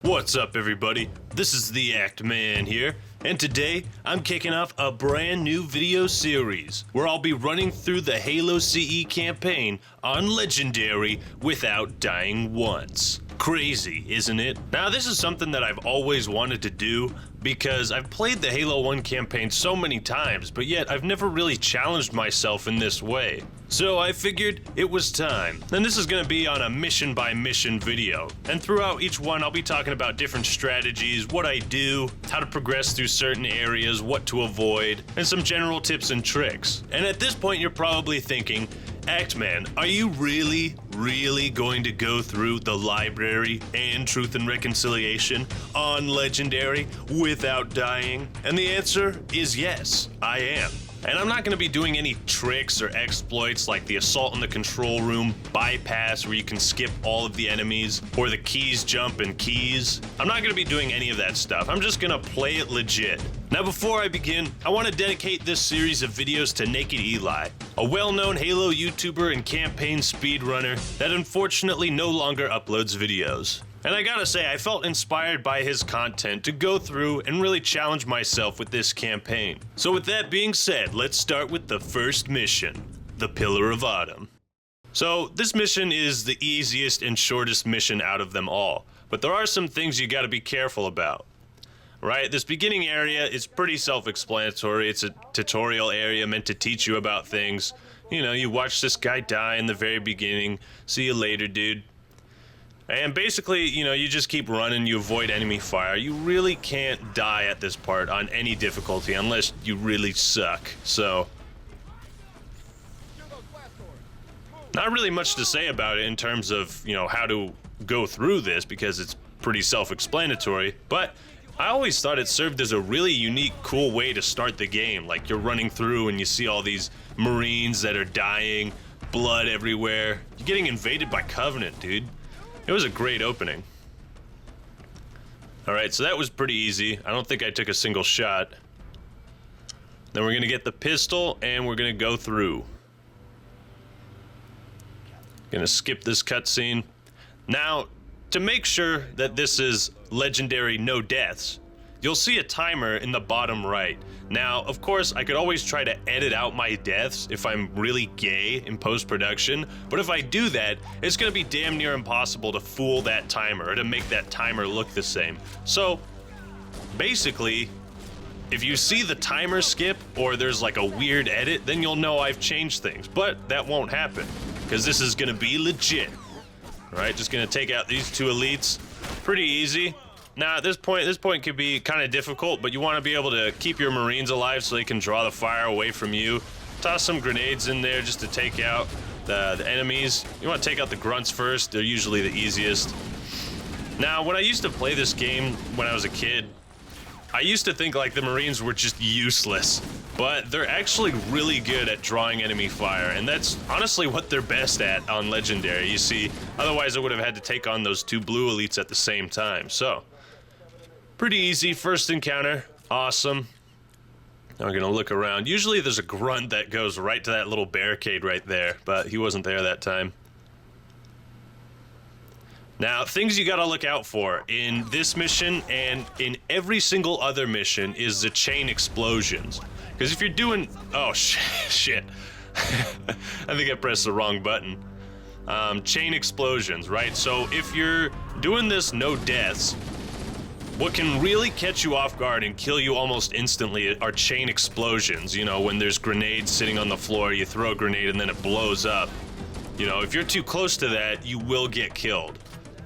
What's up, everybody? This is the Act Man here, and today I'm kicking off a brand new video series where I'll be running through the Halo CE campaign on Legendary without dying once. Crazy, isn't it? Now, this is something that I've always wanted to do because I've played the Halo 1 campaign so many times, but yet I've never really challenged myself in this way. So I figured it was time. And this is going to be on a mission by mission video. And throughout each one, I'll be talking about different strategies, what I do, how to progress through certain areas, what to avoid, and some general tips and tricks. And at this point, you're probably thinking, Actman, are you really going to go through the library and Truth and Reconciliation on Legendary without dying? And the answer is yes, I am. And I'm not going to be doing any tricks or exploits like the assault in the control room bypass where you can skip all of the enemies, or the keys jump and keys. I'm not going to be doing any of that stuff. I'm just going to play it legit. Now, before I begin, I want to dedicate this series of videos to Nak3d Eli, a well-known Halo YouTuber and campaign speedrunner that unfortunately no longer uploads videos. And I gotta say, I felt inspired by his content to go through and really challenge myself with this campaign. So with that being said, let's start with the first mission, the Pillar of Autumn. So this mission is the easiest and shortest mission out of them all, but there are some things you gotta be careful about. Right, this beginning area is pretty self-explanatory. It's a tutorial area meant to teach you about things. You know, you watch this guy die in the very beginning. See you later, dude. And basically, you know, you just keep running, you avoid enemy fire. You really can't die at this part on any difficulty unless you really suck. So, not really much to say about it in terms of, you know, how to go through this because it's pretty self-explanatory, but I always thought it served as a really unique, cool way to start the game. Like, you're running through and you see all these Marines that are dying, blood everywhere. You're getting invaded by Covenant, dude. It was a great opening. Alright, so that was pretty easy. I don't think I took a single shot. Then we're gonna get the pistol and we're gonna go through. Gonna skip this cutscene. Now, to make sure that this is Legendary no deaths, you'll see a timer in the bottom right. Now, of course, I could always try to edit out my deaths if I'm really gay in post-production, but if I do that, it's gonna be damn near impossible to fool that timer or to make that timer look the same. So, basically, if you see the timer skip or there's like a weird edit, then you'll know I've changed things, but that won't happen, because this is gonna be legit. Alright, just gonna take out these two elites. Pretty easy. Now, at this point could be kind of difficult, but you want to be able to keep your Marines alive so they can draw the fire away from you. Toss some grenades in there just to take out the enemies. You want to take out the grunts first. They're usually the easiest. Now, when I used to play this game when I was a kid, I used to think like the Marines were just useless, but they're actually really good at drawing enemy fire, and that's honestly what they're best at on Legendary. You see, otherwise I would have had to take on those two blue elites at the same time. So, pretty easy first encounter. Awesome. Now we're gonna look around. Usually there's a grunt that goes right to that little barricade right there, but he wasn't there that time. Now, things you gotta look out for in this mission and in every single other mission is the chain explosions. Because if you're doing... Oh, shit. I think I pressed the wrong button. Chain explosions, right? So if you're doing this no deaths, what can really catch you off guard and kill you almost instantly are chain explosions. You know, when there's grenades sitting on the floor, you throw a grenade and then it blows up. You know, if you're too close to that, you will get killed.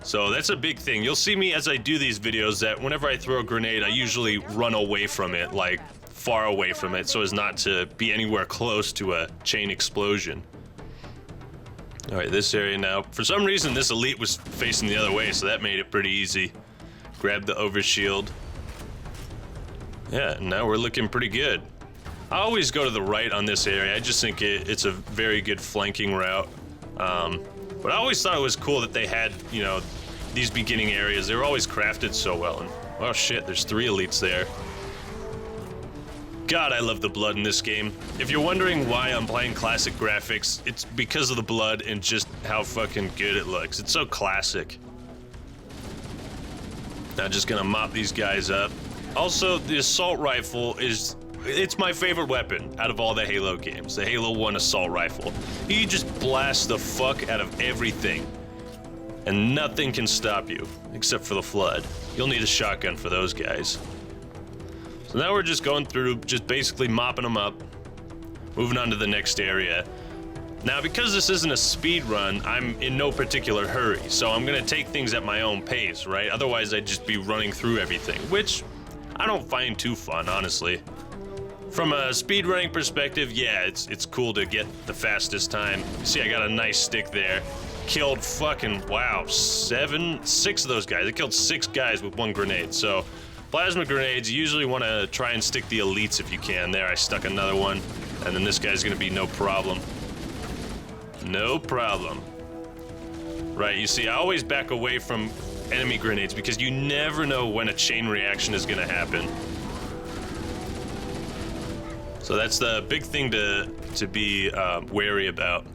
So that's a big thing. You'll see me as I do these videos that whenever I throw a grenade, I usually run away from it, like far away from it, so as not to be anywhere close to a chain explosion. Alright, this area now. For some reason, this elite was facing the other way, so that made it pretty easy. Grab the overshield. Yeah, now we're looking pretty good. I always go to the right on this area. I just think it's a very good flanking route. But I always thought it was cool that they had, you know, these beginning areas. They were always crafted so well. And, oh shit, there's 3 elites there. God, I love the blood in this game. If you're wondering why I'm playing classic graphics, it's because of the blood and just how fucking good it looks. It's so classic. Now just gonna mop these guys up. Also, the assault rifle it's my favorite weapon out of all the Halo games. The Halo 1 assault rifle. You just blast the fuck out of everything. And nothing can stop you, except for the Flood. You'll need a shotgun for those guys. So now we're just going through, just basically mopping them up. Moving on to the next area. Now, because this isn't a speed run, I'm in no particular hurry, so I'm gonna take things at my own pace, right? Otherwise, I'd just be running through everything, which I don't find too fun, honestly. From a speed running perspective, yeah, it's cool to get the fastest time. See, I got a nice stick there. Killed fucking, wow, 6 of those guys. I killed 6 guys with 1 grenade, so plasma grenades, you usually want to try and stick the elites if you can. There, I stuck another one, and then this guy's gonna be no problem. No problem. Right, you see, I always back away from enemy grenades because you never know when a chain reaction is gonna happen. So that's the big thing to be wary about.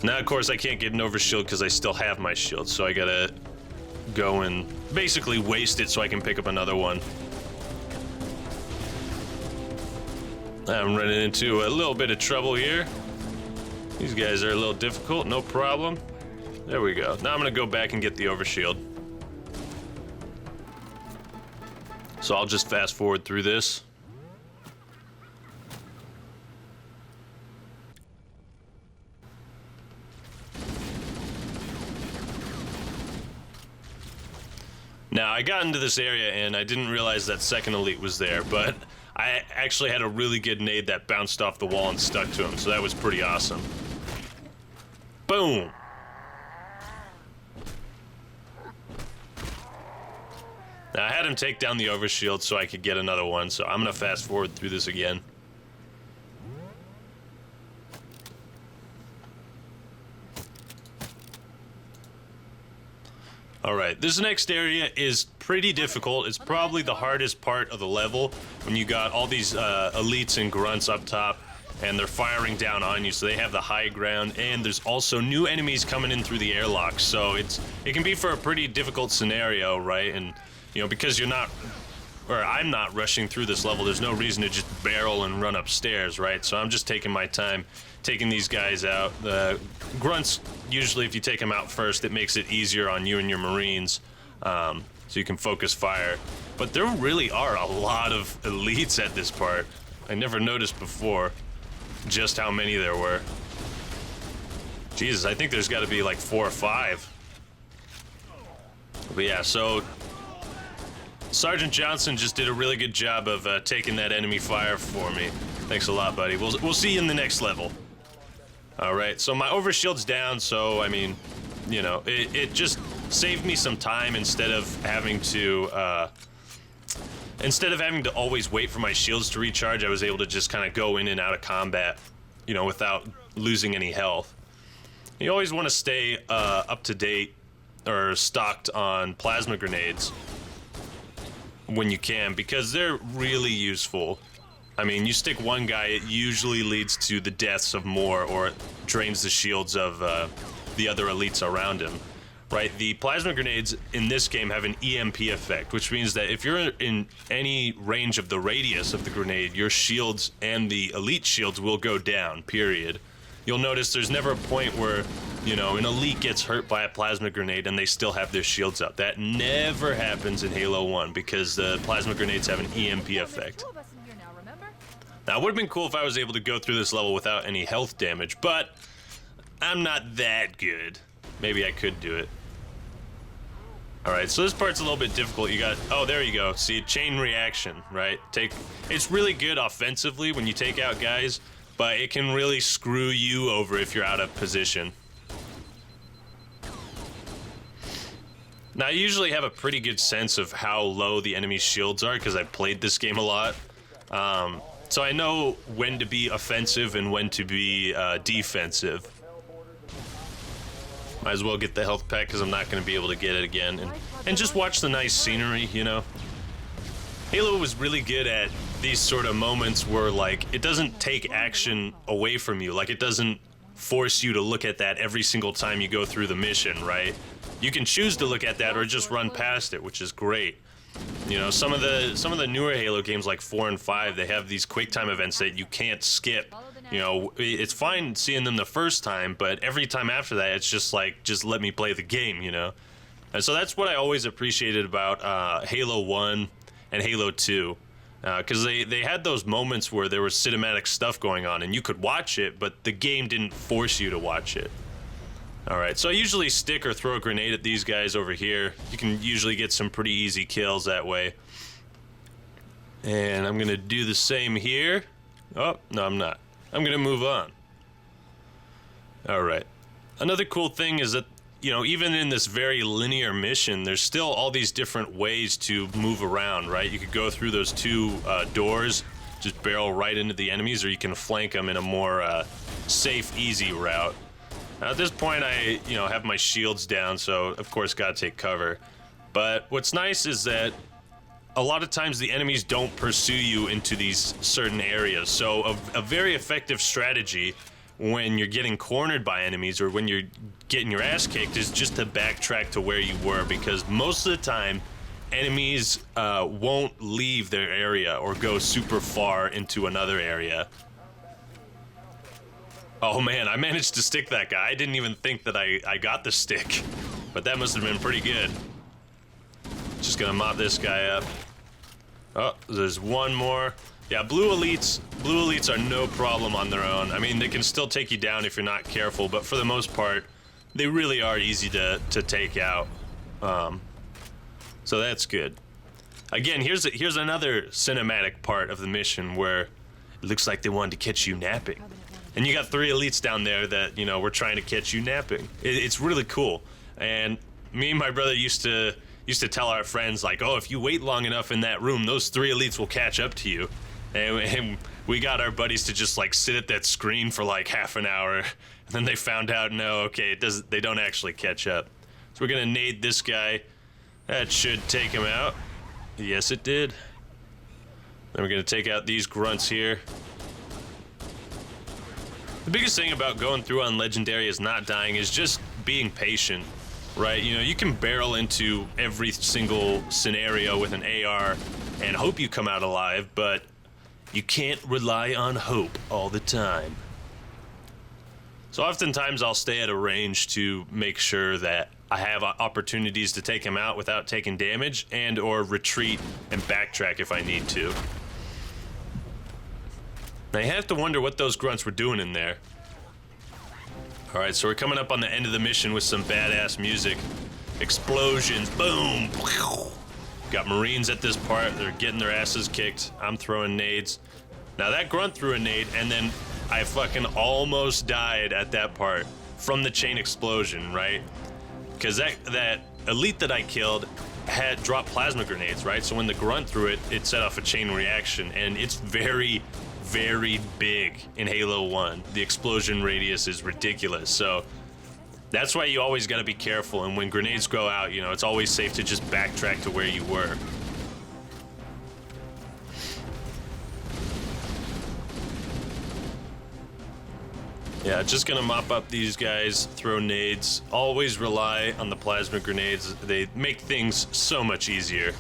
Now, of course, I can't get an overshield because I still have my shield, so I gotta go and basically waste it so I can pick up another one. I'm running into a little bit of trouble here. These guys are a little difficult, no problem. There we go. Now I'm gonna go back and get the overshield. So I'll just fast forward through this. Now, I got into this area and I didn't realize that second elite was there, but I actually had a really good nade that bounced off the wall and stuck to him, so that was pretty awesome. Boom! Now, I had him take down the overshield so I could get another one, so I'm gonna fast forward through this again. Alright, this next area is pretty difficult. It's probably the hardest part of the level when you got all these elites and grunts up top and they're firing down on you, so they have the high ground, and there's also new enemies coming in through the airlocks, so it can be for a pretty difficult scenario, right? And you know, because I'm not rushing through this level, there's no reason to just barrel and run upstairs, right? So I'm just taking my time, taking these guys out. The grunts, usually if you take them out first, it makes it easier on you and your Marines, so you can focus fire. But there really are a lot of elites at this part. I never noticed before just how many there were. Jesus, I think there's got to be like 4 or 5. But yeah, so Sergeant Johnson just did a really good job of taking that enemy fire for me. Thanks a lot, buddy. We'll see you in the next level. All right, so my overshield's down, so I mean, you know, it just saved me some time instead of having to always wait for my shields to recharge. I was able to just kind of go in and out of combat, you know, without losing any health. You always want to stay up to date or stocked on plasma grenades when you can, because they're really useful. I mean, you stick one guy, it usually leads to the deaths of more, or it drains the shields of the other elites around him, right? The plasma grenades in this game have an EMP effect, which means that if you're in any range of the radius of the grenade, your shields and the elite shields will go down, period. You'll notice there's never a point where, you know, an elite gets hurt by a plasma grenade and they still have their shields up. That never happens in Halo 1 because the plasma grenades have an EMP effect. Now, it would have been cool if I was able to go through this level without any health damage, but I'm not that good. Maybe I could do it. Alright, so this part's a little bit difficult. You got, oh, there you go. See, chain reaction, right? It's really good offensively when you take out guys, but it can really screw you over if you're out of position. Now, I usually have a pretty good sense of how low the enemy's shields are because I've played this game a lot. So I know when to be offensive and when to be defensive. Might as well get the health pack because I'm not going to be able to get it again. And just watch the nice scenery, you know. Halo was really good at these sort of moments where, like, it doesn't take action away from you. Like, it doesn't force you to look at that every single time you go through the mission, right? You can choose to look at that or just run past it, which is great. You know, some of the newer Halo games like 4 and 5, they have these quick time events that you can't skip. You know, it's fine seeing them the first time, but every time after that, it's just like, just let me play the game, you know? And so that's what I always appreciated about Halo 1 and Halo 2. Because they had those moments where there was cinematic stuff going on, and you could watch it, but the game didn't force you to watch it. Alright, so I usually stick or throw a grenade at these guys over here. You can usually get some pretty easy kills that way. And I'm going to do the same here. Oh, no, I'm not. I'm going to move on. Alright. Another cool thing is that, you know, even in this very linear mission, there's still all these different ways to move around, right? You could go through those two doors, just barrel right into the enemies, or you can flank them in a more safe, easy route. Now, at this point, I, you know, have my shields down, so of course gotta take cover. But what's nice is that a lot of times the enemies don't pursue you into these certain areas. So a very effective strategy when you're getting cornered by enemies or when you're getting your ass kicked is just to backtrack to where you were, because most of the time enemies won't leave their area or go super far into another area. Oh man, I managed to stick that guy. I didn't even think that I got the stick, but that must have been pretty good. Just gonna mop this guy up. Oh, there's one more. Yeah, blue elites are no problem on their own. I mean, they can still take you down if you're not careful, but for the most part, they really are easy to take out. So that's good. Again, here's another cinematic part of the mission where it looks like they wanted to catch you napping. And you got 3 elites down there that, you know, were trying to catch you napping. It's really cool. And me and my brother used to tell our friends, like, oh, if you wait long enough in that room, those 3 elites will catch up to you. And we got our buddies to just, like, sit at that screen for, like, half an hour. And then they found out, no, okay, they don't actually catch up. So we're going to nade this guy. That should take him out. Yes, it did. Then we're going to take out these grunts here. The biggest thing about going through on Legendary is not dying is just being patient, right? You know, you can barrel into every single scenario with an AR and hope you come out alive, but you can't rely on hope all the time. So oftentimes I'll stay at a range to make sure that I have opportunities to take him out without taking damage, and or retreat and backtrack if I need to. Now you have to wonder what those grunts were doing in there. Alright, so we're coming up on the end of the mission with some badass music. Explosions, boom! Got Marines at this part, they're getting their asses kicked. I'm throwing nades. Now that grunt threw a nade, and then I fucking almost died at that part from the chain explosion, right? Because that elite that I killed had dropped plasma grenades, right? So when the grunt threw it, it set off a chain reaction, and it's very, very big in Halo 1. The explosion radius is ridiculous, so that's why you always got to be careful, and when grenades go out, you know, it's always safe to just backtrack to where you were. Yeah, just gonna mop up these guys, throw nades. Always rely on the plasma grenades. They make things so much easier.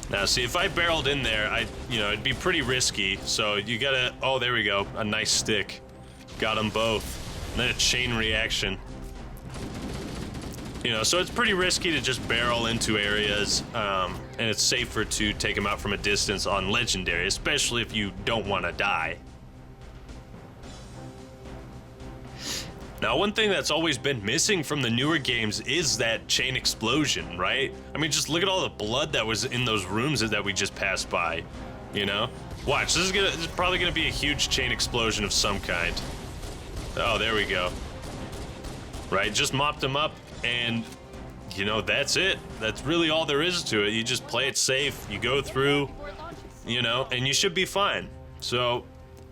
Now, see, if I barreled in there, it'd be pretty risky. So you gotta, oh, there we go, a nice stick. Got them both. And then a chain reaction. You know, so it's pretty risky to just barrel into areas, and it's safer to take them out from a distance on Legendary, especially if you don't want to die. Now, one thing that's always been missing from the newer games is that chain explosion, right? I mean, just look at all the blood that was in those rooms that we just passed by, you know? Watch, this is probably gonna be a huge chain explosion of some kind. Oh, there we go. Right, just mopped them up, and, you know, that's it. That's really all there is to it. You just play it safe, you go through, you know, and you should be fine. So,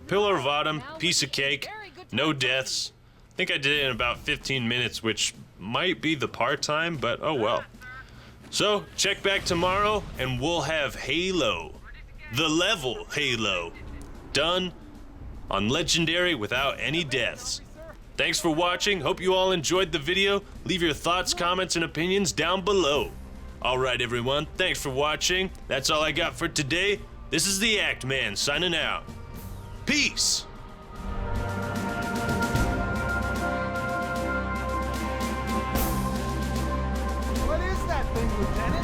Pillar of Autumn, piece of cake, no deaths. I think I did it in about 15 minutes, which might be the part time, but oh well. So, check back tomorrow, and we'll have Halo. The level Halo. done on Legendary without any deaths. Thanks for watching. Hope you all enjoyed the video. Leave your thoughts, comments, and opinions down below. Alright everyone, thanks for watching. That's all I got for today. This is the Act Man signing out. Peace! What is that thing, Lieutenant?